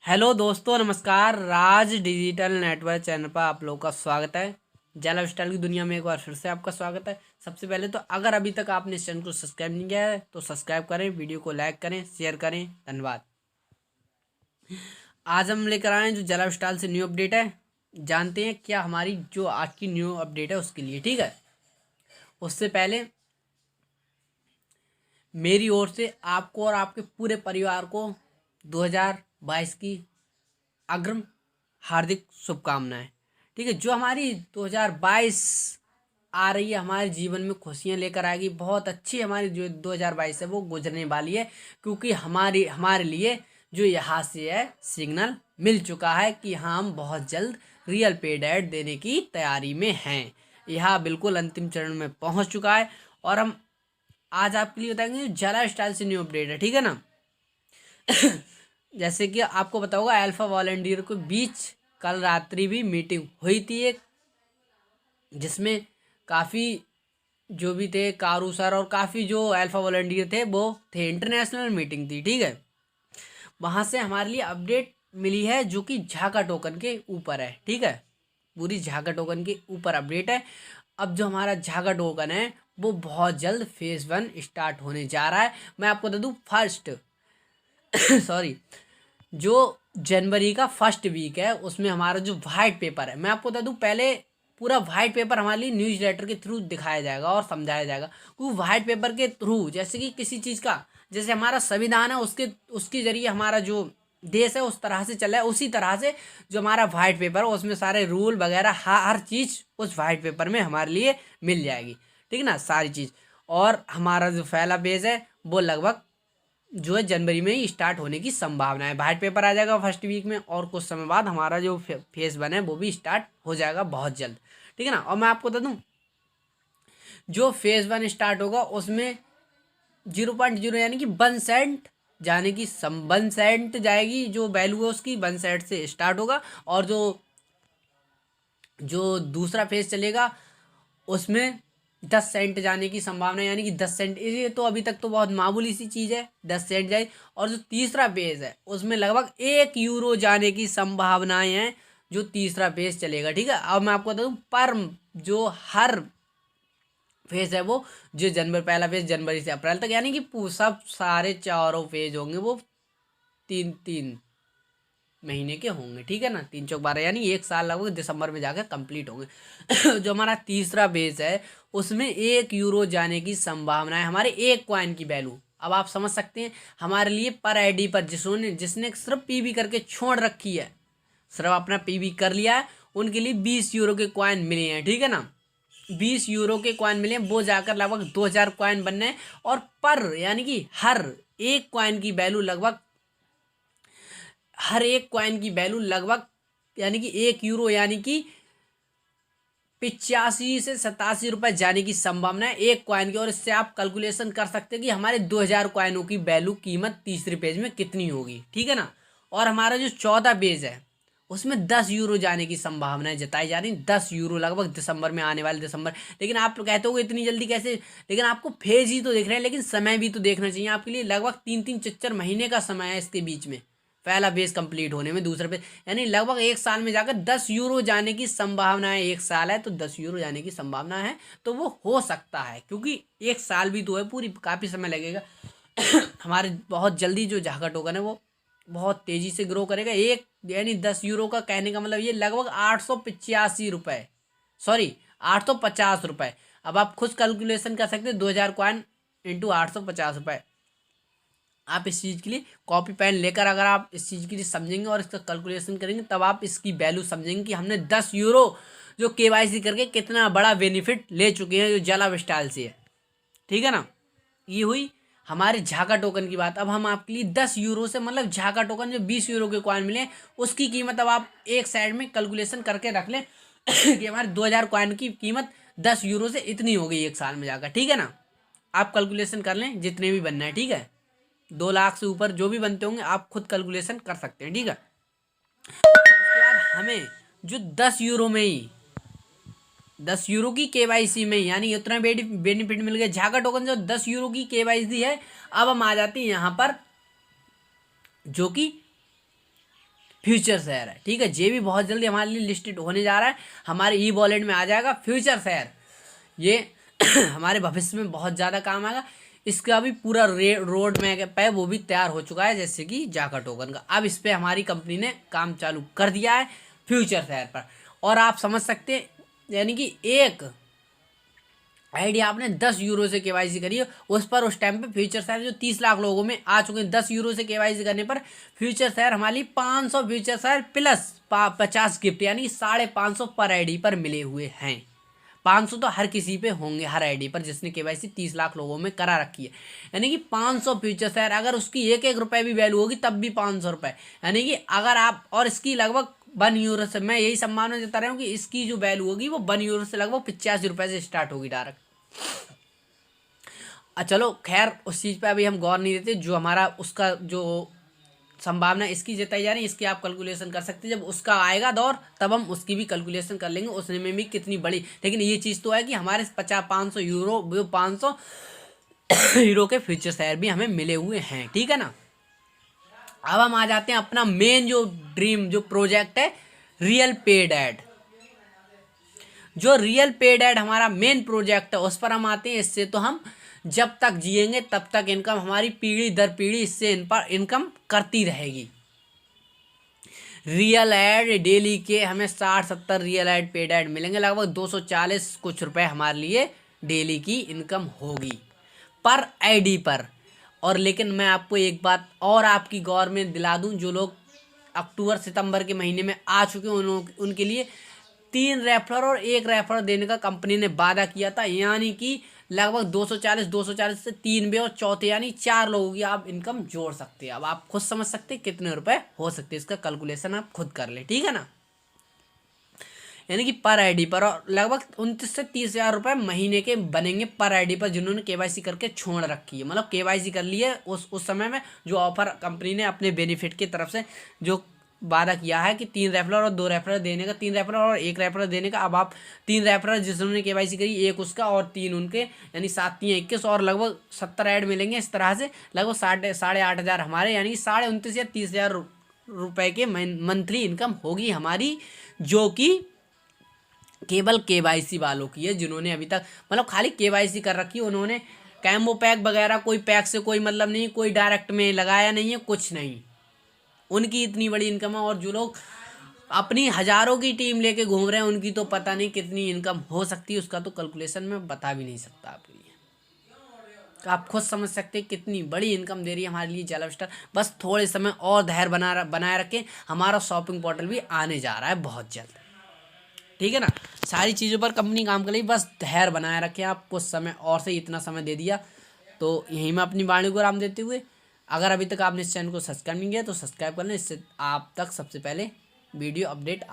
Hello दोस्तों, नमस्कार। राज digital network channel पर आप लोगों का स्वागत है। जैला स्टाइल की दुनिया में एक बार फिर से आपका स्वागत है। सबसे पहले तो अगर अभी तक आपने इस चैनल को सब्सक्राइब नहीं किया है तो सब्सक्राइब करें, वीडियो को लाइक करें, शेयर करें। धन्यवाद। आज हम लेकर आए हैं जो जैला स्टाइल से न्यू अपडेट है। जानते हैं क्या हमारी जो आज की न्यू अपडेट है उसके लिए। ठीक है, उससे पहले मेरी ओर से आपको और आपके पूरे परिवार को 2022 की अग्रिम हार्दिक शुभकामनाएं। ठीक है, जो हमारी 2022 आ रही है हमारे जीवन में खुशियां लेकर आएगी। बहुत अच्छी हमारी जो 2022 है वो गुजरने वाली है, क्योंकि हमारे लिए जो यहाँ से है सिग्नल मिल चुका है कि हाँ, हम बहुत जल्द रियल पेड ऐड देने की तैयारी में हैं। यह बिल्कुल अंतिम चरण में पहुंच चुका है और हम आज आपके लिए बताएंगे जला स्टाइल से न्यू अपडेट है। ठीक है ना। जैसे कि आपको पता होगा, अल्फा वॉलंटियर के बीच कल रात्रि भी मीटिंग हुई थी एक, जिसमें काफ़ी जो भी थे कारू सर और काफ़ी जो अल्फा वॉलंटियर थे वो थे। इंटरनेशनल मीटिंग थी। ठीक है, वहाँ से हमारे लिए अपडेट मिली है जो कि झाका टोकन के ऊपर है। ठीक है, पूरी झाका टोकन के ऊपर अपडेट है। अब जो हमारा झाका टोकन है वो बहुत जल्द फेज़ 1 स्टार्ट होने जा रहा है। मैं आपको बता दूँ फर्स्ट सॉरी, जो जनवरी का फर्स्ट वीक है उसमें हमारा जो वाइट पेपर है, मैं आपको बता दूं पहले पूरा वाइट पेपर हमारे लिए न्यूज़ लेटर के थ्रू दिखाया जाएगा और समझाया जाएगा। क्योंकि वाइट पेपर के थ्रू जैसे कि किसी चीज़ का, जैसे हमारा संविधान है उसके जरिए हमारा जो देश है उस तरह से चला है, उसी तरह से जो हमारा वाइट पेपर है उसमें सारे रूल वगैरह हर चीज़ उस वाइट पेपर में हमारे लिए मिल जाएगी। ठीक है ना, सारी चीज़। और हमारा जो पहला पेज है वो लगभग जो है जनवरी में ही स्टार्ट होने की संभावना है। वाइट पेपर आ जाएगा फर्स्ट वीक में और कुछ समय बाद हमारा जो फेज 1 है वो भी स्टार्ट हो जाएगा बहुत जल्द। ठीक है ना। और मैं आपको बता दूं जो फेज 1 स्टार्ट होगा उसमें 0.0 यानी कि 1 सेंट जाने की 1 सेंट जाएगी, जो वैल्यू है उसकी 1 सेंट से स्टार्ट होगा। और जो जो दूसरा फेज चलेगा उसमें 10 सेंट जाने की संभावना है, यानी कि 10 सेंट। ये तो अभी तक तो बहुत मामूली सी चीज़ है, 10 सेंट जाए। और जो तीसरा पेज है उसमें लगभग 1 यूरो जाने की संभावनाएं हैं, जो तीसरा पेज चलेगा। ठीक है, अब मैं आपको बता दूं पर जो हर फेज है वो जो जनवरी पहला फेज जनवरी से अप्रैल तक, यानी कि सब सारे चारों फेज होंगे वो 3-3 महीने के होंगे। ठीक है ना, 3 चौक 12 यानी 1 साल लगभग दिसंबर में जाकर कंप्लीट होंगे। जो हमारा तीसरा बेस है उसमें 1 यूरो जाने की संभावना है, हमारे एक कॉइन की वैल्यू। अब आप समझ सकते हैं हमारे लिए पर आईडी पर जिसने सिर्फ पीबी करके छोड़ रखी है, सिर्फ अपना पीबी कर लिया है, उनके लिए 20 यूरो के कॉइन मिले हैं। ठीक है ना, 20 यूरो के कॉइन मिले हैं, वो जाकर लगभग 2000 कॉइन बनने हैं। और पर यानी कि हर एक कॉइन की वैल्यू लगभग यानी कि 1 यूरो यानी कि 85 से 87 रुपए जाने की संभावना है एक कॉइन की। और इससे आप कैलकुलेशन कर सकते हैं कि हमारे 2000 कॉइनों की वैल्यू कीमत तीसरे पेज में कितनी होगी। ठीक है ना। और हमारा जो चौथा पेज है उसमें 10 यूरो जाने की संभावनाएं जताई जा रही, 10 यूरो लगभग दिसंबर में आने वाले दिसंबर। लेकिन आप कहते हो इतनी जल्दी कैसे, लेकिन आपको फेज ही तो देख रहे हैं, लेकिन समय भी तो देखना चाहिए आपके लिए। लगभग 3-3 4-4 महीने का समय है इसके बीच में, पहला बेस कंप्लीट होने में, दूसरा बेस, यानी लगभग 1 साल में जाकर 10 यूरो जाने की संभावना है। 1 साल है तो 10 यूरो जाने की संभावना है, तो वो हो सकता है, क्योंकि 1 साल भी तो है, पूरी काफ़ी समय लगेगा। हमारे बहुत जल्दी जो झाका टोकन है वो बहुत तेज़ी से ग्रो करेगा। एक यानी 10 यूरो का कहने का मतलब ये लगभग 885 रुपये, सॉरी 850 रुपये। अब आप खुद कैलकुलेशन कर सकते हैं, 2000 कॉइन इंटू 850 रुपये। आप इस चीज़ के लिए कॉपी पेन लेकर अगर आप इस चीज़ के लिए समझेंगे और इसका कैलकुलेशन करेंगे तब आप इसकी वैल्यू समझेंगे कि हमने 10 यूरो जो केवाईसी करके कितना बड़ा बेनिफिट ले चुके हैं जो जला स्टाइल से है। ठीक है ना, ये हुई हमारे झाका टोकन की बात। अब हम आपके लिए 10 यूरो से मतलब झाका टोकन जो 20 यूरो के कॉइन मिले उसकी कीमत अब आप एक साइड में कैलकुलेशन करके रख लें कि हमारे 2000 कॉइन की कीमत 10 यूरो से इतनी हो गई 1 साल में जाकर। ठीक है ना, आप कैलकुलेशन कर लें जितने भी बनना है। ठीक है, 2 लाख से ऊपर जो भी बनते होंगे आप खुद कैलकुलेशन कर सकते हैं। ठीक है, उसके बाद हमें जो 10 यूरो में ही 10 यूरो की केवाईसी में यानी उतना बेनिफिट मिल गया। झाका टोकन जो 10 यूरो की केवाईसी है, अब हम आ जाते हैं यहाँ पर जो कि फ्यूचर शेयर है। ठीक है, ये भी बहुत जल्दी हमारे लिए लिस्टेड होने जा रहा है, हमारे ई वॉलेट में आ जाएगा फ्यूचर शेयर। ये हमारे भविष्य में बहुत ज़्यादा काम आएगा। इसका भी पूरा रोड मैप है वो भी तैयार हो चुका है, जैसे कि जाका टोकन का। अब इस पर हमारी कंपनी ने काम चालू कर दिया है फ्यूचर शेयर पर। और आप समझ सकते हैं, यानी कि एक आईडी आपने 10 यूरो से केवाईसी करी है उस पर, उस टाइम पे फ्यूचर शेयर जो 30 लाख लोगों में आ चुके हैं, 10 यूरो से केवाईसी करने पर फ्यूचर शेयर हमारी 500 फ्यूचर शेयर प्लस 50 गिफ्ट, यानी 550 पर आईडी पर मिले हुए हैं। 500 तो हर किसी पे होंगे, हर आईडी पर जिसने केवाईसी 30 लाख लोगों में करा रखी है। यानी कि 500 फ्यूचर शेयर, अगर उसकी एक रुपये भी वैल्यू होगी तब भी 500 रुपये, यानी कि अगर आप, और इसकी लगभग 1 यूरो से, मैं यही संभावना जता रहा हूँ कि इसकी जो वैल्यू होगी वो 1 यूरो से लगभग 85 रुपये से स्टार्ट होगी डायरेक्ट। चलो खैर उस चीज़ पे अभी हम गौर नहीं देते, जो हमारा उसका जो संभावना इसकी जताई जा रही है इसकी आप कैलकुलेशन कर सकते हैं। जब उसका आएगा दौर तब हम उसकी भी कैलकुलेशन कर लेंगे, उसमें भी कितनी बड़ी। लेकिन ये चीज़ तो है कि हमारे 500 यूरो 500 यूरो के फ्यूचर शेयर भी हमें मिले हुए हैं। ठीक है ना। अब हम आ जाते हैं अपना मेन जो ड्रीम जो प्रोजेक्ट है, रियल पेड ऐड। जो रियल पेड ऐड हमारा मेन प्रोजेक्ट है उस पर हम आते हैं। इससे तो हम जब तक जिएंगे तब तक इनकम हमारी पीढ़ी दर पीढ़ी इससे इन पर इनकम करती रहेगी। रियल ऐड डेली के हमें 60-70 रियल ऐड पेड ऐड मिलेंगे, लगभग 240 कुछ रुपए हमारे लिए डेली की इनकम होगी पर आईडी पर। और लेकिन मैं आपको एक बात और आपकी गौर में दिला दूं, जो लोग अक्टूबर सितंबर के महीने में आ चुके हैं उनके लिए 3 रेफरल और 1 रेफरल देने का कंपनी ने वादा किया था। यानी कि लगभग 240 से 3 बे और चौथे यानी 4 लोगों की आप इनकम जोड़ सकते हैं। अब आप खुद समझ सकते हैं कितने रुपए हो सकते हैं, इसका कैलकुलेशन आप खुद कर लें। ठीक है ना। यानी कि पर आईडी पर, और लगभग 29 से 30 हज़ार रुपये महीने के बनेंगे पर आईडी पर, जिन्होंने केवाईसी करके छोड़ रखी है, मतलब केवाईसी कर लिए उस समय में। जो ऑफर कंपनी ने अपने बेनिफिट की तरफ से जो वादा किया है कि 3 रेफरल और 2 रेफरल देने का, 3 रेफरल और 1 रेफरल देने का। अब आप 3 रेफरल जिन्होंने केवाईसी करी, 1 उसका और 3 उनके, यानी 7 3 21 और लगभग 70 ऐड मिलेंगे। इस तरह से लगभग 8.5 हज़ार हमारे, यानी 29.5 या 30 हज़ार रुपये के मंथली इनकम होगी हमारी, जो कि केवल केवाईसी वालों की है, जिन्होंने अभी तक मतलब खाली केवाईसी कर रखी है। उन्होंने कैम्बो पैक वगैरह कोई पैक से कोई मतलब नहीं, कोई डायरेक्ट में लगाया नहीं है, कुछ नहीं, उनकी इतनी बड़ी इनकम है। और जो लोग अपनी हज़ारों की टीम लेके घूम रहे हैं उनकी तो पता नहीं कितनी इनकम हो सकती है, उसका तो कैलकुलेशन में बता भी नहीं सकता आपके लिए। तो आप खुद समझ सकते हैं कितनी बड़ी इनकम दे रही है हमारे लिए जेलव स्टार। बस थोड़े समय और धैर्य बनाए रखें, हमारा शॉपिंग पोर्टल भी आने जा रहा है बहुत जल्द। ठीक है ना। सारी चीज़ों पर कंपनी काम कर रही, बस धैर्य बनाए रखें आप। कुछ समय और से इतना समय दे दिया तो यहीं मैं अपनी वाणी को आराम देते हुए, अगर अभी तक आपने इस चैनल को सब्सक्राइब नहीं किया तो सब्सक्राइब कर लें, इससे आप तक सबसे पहले वीडियो अपडेट